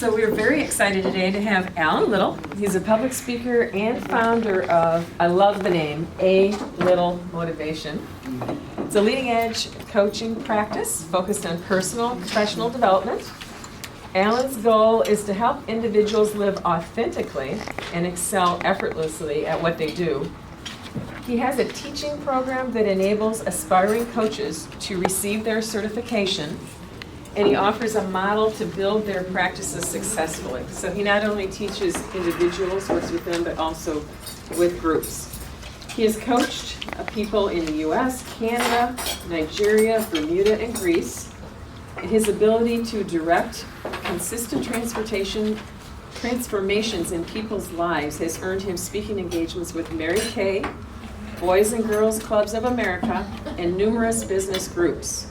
So we're very excited today to have Alan Little. He's a public speaker and founder of, I love the name, A Little Motivation. It's a leading edge coaching practice focused on personal and professional development. Alan's goal is to help individuals live authentically and excel effortlessly at what they do. He has a teaching program that enables aspiring coaches to receive their certification, and he offers a model to build their practices successfully. So he not only teaches individuals, works with them, but also with groups. He has coached people in the US, Canada, Nigeria, Bermuda, and Greece. His ability to direct consistent transformations in people's lives has earned him speaking engagements with Mary Kay, Boys and Girls Clubs of America, and numerous business groups.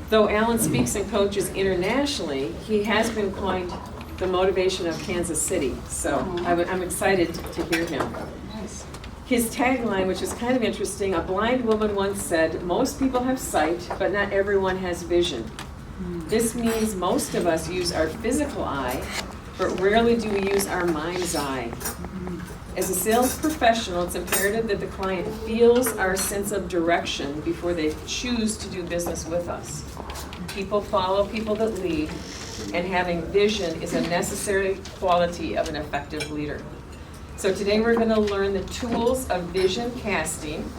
Though Alan speaks and coaches internationally, he has been coined the motivation of Kansas City, so I'm excited to hear him. His tagline, which is kind of interesting, a blind woman once said, "Most people have sight, but not everyone has vision." This means most of us use our physical eye, but rarely do we use our mind's eye. As a sales professional, it's imperative that the client feels our sense of direction before they choose to do business with us. People follow people that lead, and having vision is a necessary quality of an effective leader. So today we're going to learn the tools of vision casting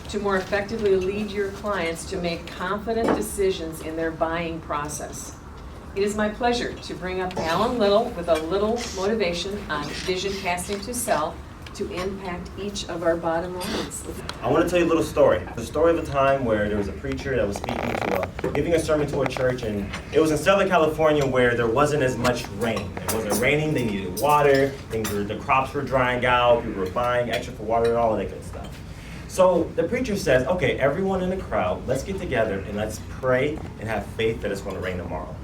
to more effectively lead your clients to make confident decisions in their buying process. It is my pleasure to bring up Alan Little with a little motivation on vision casting to sell to impact each of our bottom lines. I want to tell you a little story. The story of a time where there was a preacher that was giving a sermon to a church, and it was in Southern California where there wasn't as much rain. It wasn't raining, they needed water, the crops were drying out, people were buying extra for water and all of that good stuff. So the preacher says, okay, everyone in the crowd, let's get together and let's pray and have faith that it's going to rain tomorrow.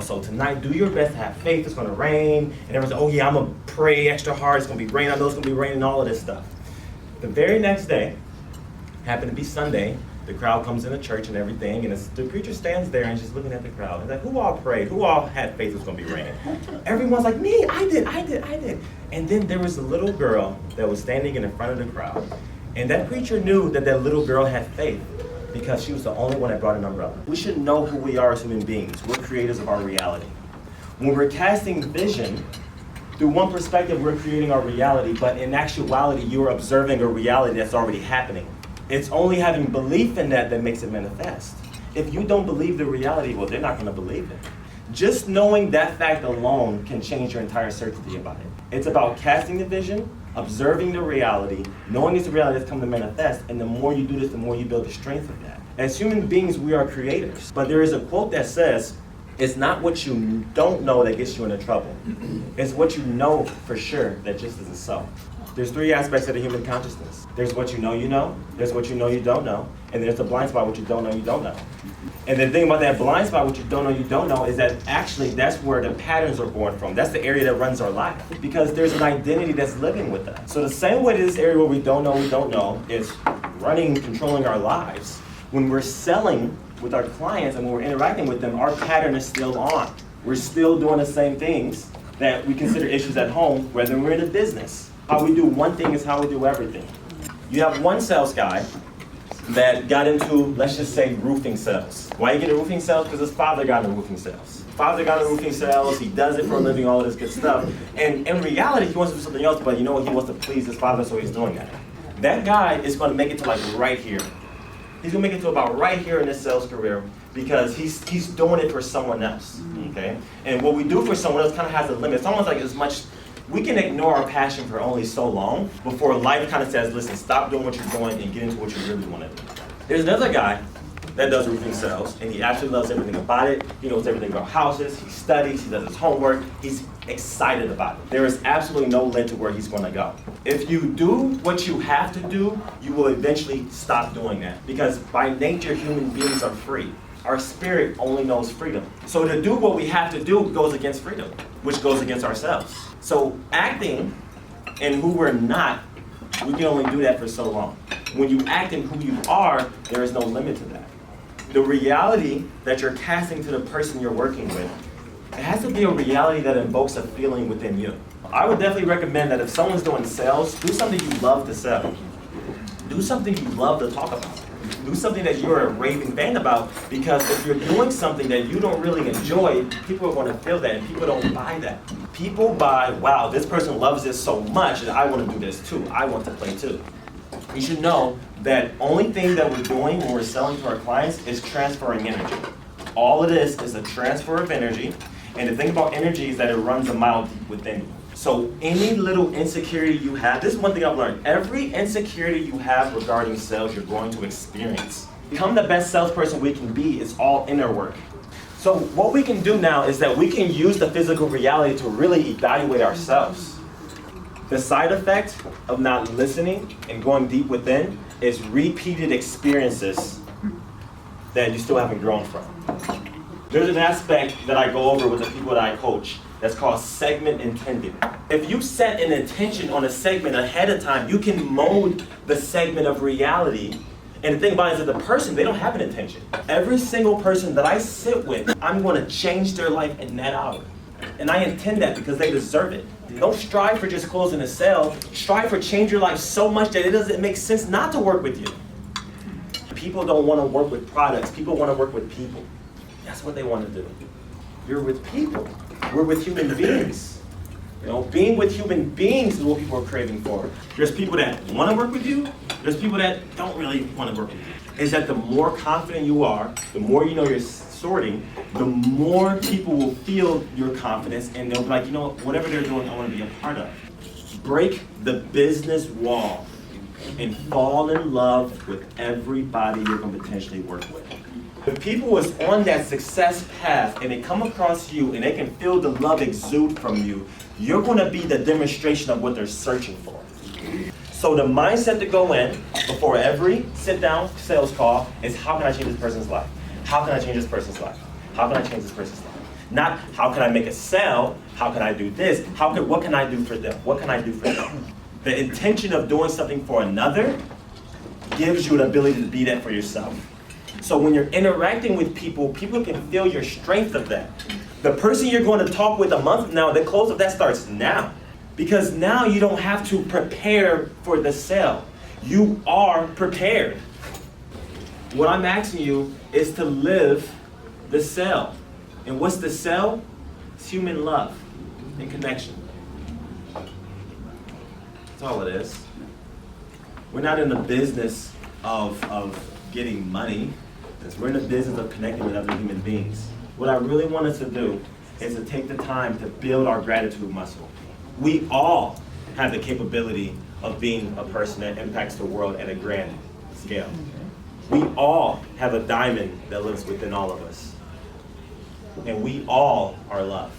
So tonight, do your best to have faith, it's going to rain. And everyone's like, oh yeah, I'm going to pray extra hard, it's going to be rain, I know it's going to be raining, all of this stuff. The very next day, happened to be Sunday, the crowd comes into church and everything, and the preacher stands there and just looking at the crowd. He's like, who all prayed? Who all had faith it was going to be raining? Everyone's like, me, I did. And then there was a little girl that was standing in the front of the crowd. And that preacher knew that that little girl had faith, because she was the only one that brought an umbrella. We should know who we are as human beings. We're creators of our reality. When we're casting vision, through one perspective, we're creating our reality, but in actuality, you're observing a reality that's already happening. It's only having belief in that makes it manifest. If you don't believe the reality, well, they're not going to believe it. Just knowing that fact alone can change your entire certainty about it. It's about casting the vision, observing the reality, knowing it's a reality that's come to manifest, and the more you do this, the more you build the strength of that. As human beings, we are creators. But there is a quote that says, it's not what you don't know that gets you into trouble. It's what you know for sure that just isn't so. There's three aspects of the human consciousness. There's what you know, there's what you don't know, and there's the blind spot, what you don't know. And the thing about that blind spot, what you don't know, is that actually that's where the patterns are born from. That's the area that runs our life. Because there's an identity that's living with us. So the same way this area where we don't know is running, controlling our lives. When we're selling with our clients and when we're interacting with them, our pattern is still on. We're still doing the same things that we consider issues at home, whether we're in a business. How we do one thing is how we do everything. You have one sales guy that got into, let's just say, roofing sales. Why you get into roofing sales? Because his father got into roofing sales. Father got into roofing sales, he does it for a living, all of this good stuff. And in reality, he wants to do something else, but you know what? He wants to please his father, so he's doing that. That guy is going to make it to like right here. He's going to make it to about right here in his sales career because he's doing it for someone else, okay? And what we do for someone else kind of has a limit. It's almost like as much, we can ignore our passion for only so long before life kind of says, listen, stop doing what you're doing and get into what you really want to do. There's another guy that does roofing sales, and he absolutely loves everything about it. He knows everything about houses, he studies, he does his homework, he's excited about it. There is absolutely no limit to where he's going to go. If you do what you have to do, you will eventually stop doing that. Because by nature, human beings are free. Our spirit only knows freedom. So to do what we have to do goes against freedom, which goes against ourselves. So acting in who we're not, we can only do that for so long. When you act in who you are, there is no limit to that. The reality that you're casting to the person you're working with It has to be a reality that invokes a feeling within you. I would definitely recommend that if someone's doing sales, do something you love to sell. Do something you love to talk about. Do something that you're a raving fan about, because if you're doing something that you don't really enjoy, people are going to feel that, and people don't buy that. People buy, wow, this person loves this so much that I want to do this too. I want to play too. You should know that only thing that we're doing when we're selling to our clients is transferring energy. All it is a transfer of energy, and the thing about energy is that it runs a mile deep within you. So any little insecurity you have, this is one thing I've learned. Every insecurity you have regarding sales, you're going to experience. Become the best salesperson we can be is all inner work. So what we can do now is that we can use the physical reality to really evaluate ourselves. The side effect of not listening and going deep within is repeated experiences that you still haven't grown from. There's an aspect that I go over with the people that I coach that's called segment intending. If you set an intention on a segment ahead of time, you can mold the segment of reality. And the thing about it is that the person, they don't have an intention. Every single person that I sit with, I'm going to change their life in that hour. And I intend that because they deserve it. Don't strive for just closing a sale. Strive for change your life so much that it doesn't make sense not to work with you. People don't want to work with products. People want to work with people. That's what they want to do. You're with people. We're with human beings. You know, being with human beings is what people are craving for. There's people that want to work with you. There's people that don't really want to work with you. Is that the more confident you are, the more you know you're sorting, the more people will feel your confidence, and they'll be like, you know, whatever they're doing, I want to be a part of. Break the business wall and fall in love with everybody you're going to potentially work with. If people is on that success path and they come across you and they can feel the love exude from you, you're going to be the demonstration of what they're searching for. So the mindset to go in before every sit-down sales call is, how can I change this person's life? How can I change this person's life? How can I change this person's life? Not how can I make a sale? How can I do this? What can I do for them? What can I do for them? The intention of doing something for another gives you the ability to be that for yourself. So when you're interacting with people, people can feel your strength of that. The person you're going to talk with a month from now, the close of that starts now. Because now you don't have to prepare for the sale. You are prepared. What I'm asking you is to live the sale. And what's the sale? It's human love and connection. That's all it is. We're not in the business of getting money. We're in the business of connecting with other human beings. What I really want us to do is to take the time to build our gratitude muscle. We all have the capability of being a person that impacts the world at a grand scale. We all have a diamond that lives within all of us. And we all are love.